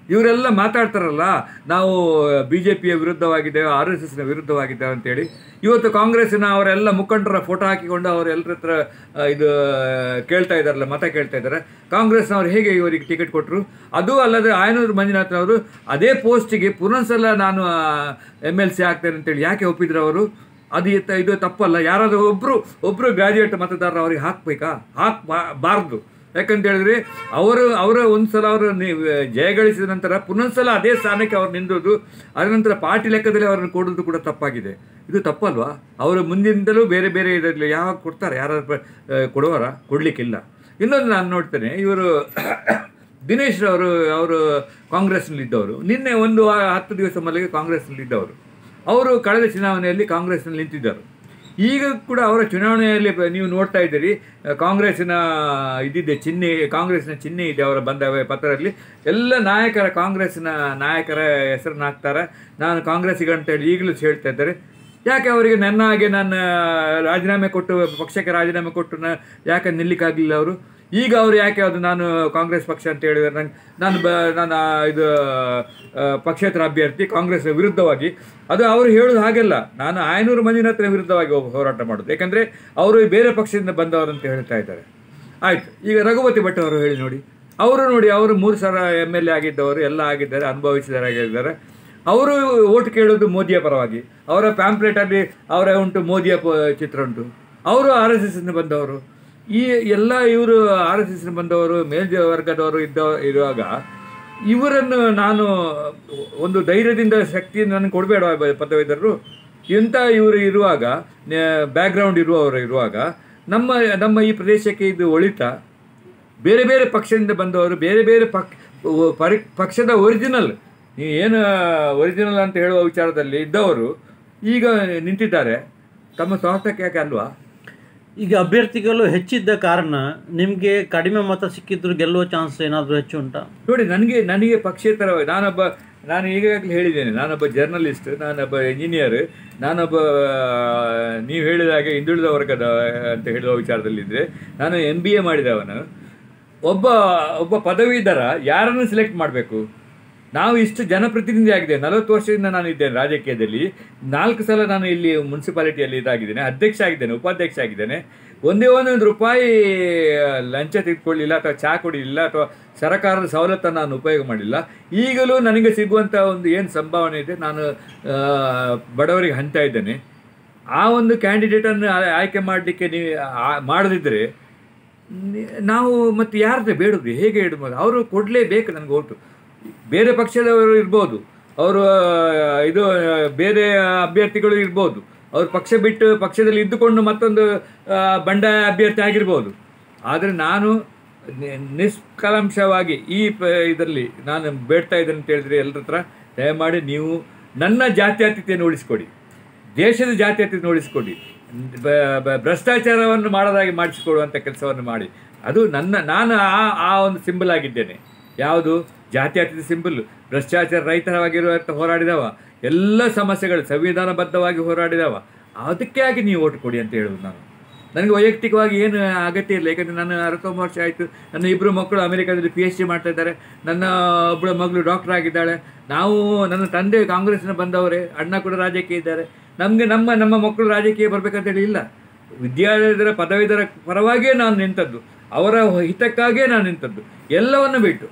ಇವರೆಲ್ಲ ಮಾತಾಡ್ತಾರಲ್ಲ, ನಾವು BJPಯ ವಿರುದ್ಧವಾಗಿದ್ದೇವೆ, RSSನ ವಿರುದ್ಧವಾಗಿದ್ದೇವೆ ಅಂತೇಳಿ. ಇವತ್ತು ಕಾಂಗ್ರೆಸ್ಸಿನ ಅವರೆಲ್ಲ ಮುಖಂಡರ ಫೋಟೋ ಹಾಕಿಕೊಂಡು ಅವರೆಲ್ಲರ ಹತ್ರ ಇದು ಕೇಳ್ತಾ ಇದ್ದಾರಲ್ಲ, ಮತ ಕೇಳ್ತಾ ಇದ್ದಾರೆ. ಕಾಂಗ್ರೆಸ್ನವ್ರು ಹೇಗೆ ಇವರಿಗೆ ಟಿಕೆಟ್ ಕೊಟ್ಟರು? ಅದು ಅಲ್ಲದೆ ಆಯನೂರು ಮಂಜುನಾಥ್ನವರು ಅದೇ ಪೋಸ್ಟಿಗೆ ಪುನಃಸಲ ನಾನು MLC ಆಗ್ತೇನೆ ಅಂತೇಳಿ ಯಾಕೆ ಒಪ್ಪಿದ್ರು ಅವರು? ಇದು ತಪ್ಪಲ್ಲ. ಯಾರಾದರೂ ಒಬ್ಬರು ಗ್ರ್ಯಾಜುಯೇಟ್ ಮತದಾರರು ಅವ್ರಿಗೆ ಹಾಕಬೇಕಾ? ಹಾಕಬಾರ್ದು. ಯಾಕಂತ ಹೇಳಿದ್ರೆ ಅವರ ಒಂದು ಸಲ ಅವರು ಜಯಗಳಿಸಿದ ನಂತರ ಪುನಃಸಲ ಅದೇ ಸ್ಥಾನಕ್ಕೆ ಅವ್ರು ನಿಂದೋದು, ಅದರ ನಂತರ ಪಾರ್ಟಿ ಲೆಕ್ಕದಲ್ಲಿ ಅವರನ್ನು ಕೊಡೋದು ಕೂಡ ತಪ್ಪಾಗಿದೆ. ಇದು ತಪ್ಪಲ್ವಾ? ಅವರು ಮುಂದಿನಿಂದಲೂ ಬೇರೆ ಬೇರೆ ಇದರಲ್ಲಿ ಯಾವಾಗ ಕೊಡ್ತಾರೆ? ಯಾರಾದ್ರು ಕೊಡಲಿಕ್ಕಿಲ್ಲ. ಇನ್ನೊಂದು ನಾನು ನೋಡ್ತೇನೆ, ಇವರು ದಿನೇಶ್ ಅವರು ಕಾಂಗ್ರೆಸ್ನಲ್ಲಿದ್ದವರು. ನಿನ್ನೆ 10 ದಿವಸ ಮೊದಲಿಗೆ ಕಾಂಗ್ರೆಸ್ನಲ್ಲಿದ್ದವರು. ಅವರು ಕಳೆದ ಚುನಾವಣೆಯಲ್ಲಿ ಕಾಂಗ್ರೆಸ್ನಲ್ಲಿ ನಿಂತಿದ್ದರು. ಈಗ ಕೂಡ ಅವರ ಚುನಾವಣೆಯಲ್ಲಿ ನೀವು ನೋಡ್ತಾ ಇದ್ದೀರಿ, ಕಾಂಗ್ರೆಸ್ಸಿನ ಕಾಂಗ್ರೆಸ್ಸಿನ ಚಿಹ್ನೆ ಇದೆ ಅವರ ಬಂದ ಪತ್ರದಲ್ಲಿ. ಎಲ್ಲ ಕಾಂಗ್ರೆಸ್ಸಿನ ನಾಯಕರ ಹೆಸರನ್ನು ಹಾಕ್ತಾರೆ. ನಾನು ಕಾಂಗ್ರೆಸ್ಸಿಗೆ ಅಂತೇಳಿ ಈಗಲೂ ಹೇಳ್ತಾ ಇದ್ದಾರೆ. ಯಾಕೆ ಅವರಿಗೆ ನನ್ನ ಹಾಗೆ ನಾನು ಪಕ್ಷಕ್ಕೆ ರಾಜೀನಾಮೆ ಕೊಟ್ಟು ಯಾಕೆ ನಿಲ್ಲಿಕ್ಕಾಗಲಿಲ್ಲ ಅವರು? ಈಗ ಅವರು ಯಾಕೆ ಅದು ನಾನು ಕಾಂಗ್ರೆಸ್ ಪಕ್ಷ ಅಂತ ಹೇಳಿದರೆ ನಾನು ಇದು ಪಕ್ಷೇತರ ಅಭ್ಯರ್ಥಿ ಕಾಂಗ್ರೆಸ್ ವಿರುದ್ಧವಾಗಿ, ಅದು ಅವರು ಹೇಳೋದು ಹಾಗೆಲ್ಲ. ನಾನು ಆಯನೂರು ಮಂಜುನಾಥ್ರ ವಿರುದ್ಧವಾಗಿ ಹೋರಾಟ ಮಾಡೋದು, ಯಾಕಂದರೆ ಅವರು ಬೇರೆ ಪಕ್ಷದಿಂದ ಬಂದವರು ಅಂತ ಹೇಳ್ತಾ ಇದ್ದಾರೆ. ಆಯಿತು, ಈಗ ರಘುಪತಿ ಭಟ್ ಅವರು ಹೇಳಿ ನೋಡಿ, ಅವರು 3 ಸಲ MLA ಆಗಿದ್ದವರು, ಎಲ್ಲ ಆಗಿದ್ದಾರೆ, ಅನುಭವಿಸಿದರಾಗಿದ್ದಾರೆ. ಅವರು ಓಟ್ ಕೇಳೋದು ಮೋದಿಯ ಪರವಾಗಿ. ಅವರ ಪ್ಯಾಂಪ್ಲೆಟಲ್ಲಿ ಉಂಟು, ಮೋದಿಯ ಚಿತ್ರ ಉಂಟು. ಅವರು RSSನಿಂದ ಬಂದವರು. ಈ ಎಲ್ಲ ಇವರು RSSನಿಂದ ಬಂದವರು, ಮೇಲ್ವರ್ಗದವರು ಇರುವಾಗ ಇವರನ್ನು ನಾನು ಒಂದು ಧೈರ್ಯದಿಂದ ಶಕ್ತಿಯನ್ನು ನನಗೆ ಕೊಡಬೇಡ ಪದವೀಧರರು. ಇವರು ಇರುವಾಗ, ಬ್ಯಾಕ್ಗ್ರೌಂಡ್ ಇರುವಾಗ ನಮ್ಮ ಈ ಪ್ರದೇಶಕ್ಕೆ ಇದು ಒಳಿತ. ಬೇರೆ ಬೇರೆ ಪಕ್ಷದಿಂದ ಬಂದವರು, ಬೇರೆ ಬೇರೆ ಪಕ್ಷದ ಒರಿಜಿನಲ್, ನೀವು ಏನು ಒರಿಜಿನಲ್ ಅಂತ ಹೇಳುವ ವಿಚಾರದಲ್ಲಿ ಇದ್ದವರು ಈಗ ನಿಂತಿದ್ದಾರೆ. ತಮ್ಮ ಸ್ವಾರ್ಥಕ್ಕೆ ಯಾಕೆ ಅಲ್ವಾ? ಈಗ ಅಭ್ಯರ್ಥಿಗಳು ಹೆಚ್ಚಿದ್ದ ಕಾರಣ ನಿಮಗೆ ಕಡಿಮೆ ಮತ ಸಿಕ್ಕಿದ್ರು ಗೆಲ್ಲುವ ಚಾನ್ಸ್ ಏನಾದರೂ ಹೆಚ್ಚು ಉಂಟಾ? ನೋಡಿ, ನನಗೆ ಪಕ್ಷೇತರವಾಗಿ ನಾನು ಈಗಾಗಲೇ ಹೇಳಿದ್ದೇನೆ, ನಾನೊಬ್ಬ ಜರ್ನಲಿಸ್ಟ್, ನಾನೊಬ್ಬ ಇಂಜಿನಿಯರ್, ನಾನೊಬ್ಬ ನೀವು ಹೇಳಿದ ಹಾಗೆ ಹಿಂದುಳಿದ ವರ್ಗದ ಅಂತ ಹೇಳುವ ವಿಚಾರದಲ್ಲಿದ್ದರೆ ನಾನು MBA ಮಾಡಿದವನು. ಒಬ್ಬ ಪದವೀಧರ ಯಾರನ್ನು ಸೆಲೆಕ್ಟ್ ಮಾಡಬೇಕು? ನಾವು ಇಷ್ಟು ಜನಪ್ರತಿನಿಧಿ ಆಗಿದ್ದೇವೆ, 40 ವರ್ಷದಿಂದ ನಾನು ಇದ್ದೇನೆ ರಾಜಕೀಯದಲ್ಲಿ. 4 ಸಲ ನಾನು ಇಲ್ಲಿ ಮುನ್ಸಿಪಾಲಿಟಿಯಲ್ಲಿ ಇದಾಗಿದ್ದೇನೆ, ಅಧ್ಯಕ್ಷ ಆಗಿದ್ದೇನೆ, ಉಪಾಧ್ಯಕ್ಷ ಆಗಿದ್ದೇನೆ. ಒಂದೊಂದು ರೂಪಾಯಿ ಲಂಚ ತೆಗೆದುಕೊಳ್ಳಿಲ್ಲ, ಅಥವಾ ಚಹಾ ಕುಡಿಲಿಲ್ಲ, ಅಥವಾ ಸರ್ಕಾರದ ಸವಲತ್ತನ್ನು ನಾನು ಉಪಯೋಗ ಮಾಡಿಲ್ಲ. ಈಗಲೂ ನನಗೆ ಸಿಗುವಂಥ ಒಂದು ಏನು ಸಂಭಾವನೆ ಇದೆ, ನಾನು ಬಡವರಿಗೆ ಹಂಚ್ತಾ ಇದ್ದೇನೆ. ಆ ಒಂದು ಕ್ಯಾಂಡಿಡೇಟನ್ನು ಆಯ್ಕೆ ಮಾಡಲಿಕ್ಕೆ ನೀವು ಮಾಡದಿದ್ದರೆ ನಾವು ಮತ್ತೆ ಯಾರದೇ ಬೇಡೋದು, ಹೇಗೆ ಇಡ್ಬೋದು? ಅವರು ಕೊಡಲೇಬೇಕು ನನಗೆ ಓಟು. ಬೇರೆ ಪಕ್ಷದವರು ಇರ್ಬೋದು, ಅವರು ಬೇರೆ ಅಭ್ಯರ್ಥಿಗಳು ಇರ್ಬೋದು, ಅವ್ರು ಪಕ್ಷ ಬಿಟ್ಟು ಪಕ್ಷದಲ್ಲಿ ಇದ್ದುಕೊಂಡು ಮತ್ತೊಂದು ಬಂಡಾಯ ಅಭ್ಯರ್ಥಿ ಆಗಿರ್ಬೋದು. ಆದರೆ ನಾನು ನಿಷ್ಕಲಾಂಶವಾಗಿ ಇದರಲ್ಲಿ ನಾನು ಬೇಡ್ತಾ ಇದ್ದೇನೆ ಅಂತ ಹೇಳಿದ್ರೆ, ಎಲ್ಲರ ಹತ್ರ ದಯಮಾಡಿ ನೀವು ನನ್ನ ಜಾತ್ಯತೀತತೆಯನ್ನು ಉಳಿಸ್ಕೊಡಿ, ದೇಶದ ಜಾತ್ಯತೀತತೆಯನ್ನು ಉಳಿಸ್ಕೊಡಿ, ಭ್ರಷ್ಟಾಚಾರವನ್ನು ಮಾಡೋದಾಗಿ ಮಾಡಿಸಿಕೊಡುವಂಥ ಕೆಲಸವನ್ನು ಮಾಡಿ. ಅದು ನಾನು ಆ ಒಂದು ಸಿಂಬಲ್ ಆಗಿದ್ದೇನೆ. ಯಾವುದು? ಜಾತ್ಯತೀತ ಸಿಂಬಲ್. ಭ್ರಷ್ಟಾಚಾರ ರಹಿತವಾಗಿರುವಂಥ ಹೋರಾಡಿದವ, ಎಲ್ಲ ಸಮಸ್ಯೆಗಳು ಸಂವಿಧಾನಬದ್ಧವಾಗಿ ಹೋರಾಡಿದವ, ಅದಕ್ಕೆ ಆಗಿ ನೀವು ಓಟು ಕೊಡಿ ಅಂತ ಹೇಳೋದು. ನನಗೆ ವೈಯಕ್ತಿಕವಾಗಿ ಏನು ಅಗತ್ಯ ಇಲ್ಲ, ಯಾಕಂದರೆ ನಾನು 69 ವರ್ಷ ಆಯಿತು. ನನ್ನ 2 ಮಕ್ಕಳು ಅಮೆರಿಕಾದಲ್ಲಿ PhD ಮಾಡ್ತಾ ಇದ್ದಾರೆ, ನನ್ನ ಒಬ್ಬಳ ಮಗಳು ಡಾಕ್ಟರ್ ಆಗಿದ್ದಾಳೆ. ನನ್ನ ತಂದೆ ಕಾಂಗ್ರೆಸ್ನ ಬಂದವರೇ, ಅಣ್ಣ ಕೂಡ ರಾಜಕೀಯ ಇದ್ದಾರೆ. ನಮಗೆ ನಮ್ಮ ಮಕ್ಕಳು ರಾಜಕೀಯ ಬರಬೇಕಂತೇಳಿ ಇಲ್ಲ. ಪದವೀಧರ ಪರವಾಗಿಯೇ ನಾನು ನಿಂತದ್ದು, ಅವರ ಹಿತಕ್ಕಾಗಿಯೇ ನಾನು ನಿಂತದ್ದು. ಎಲ್ಲವನ್ನು ಬಿಟ್ಟು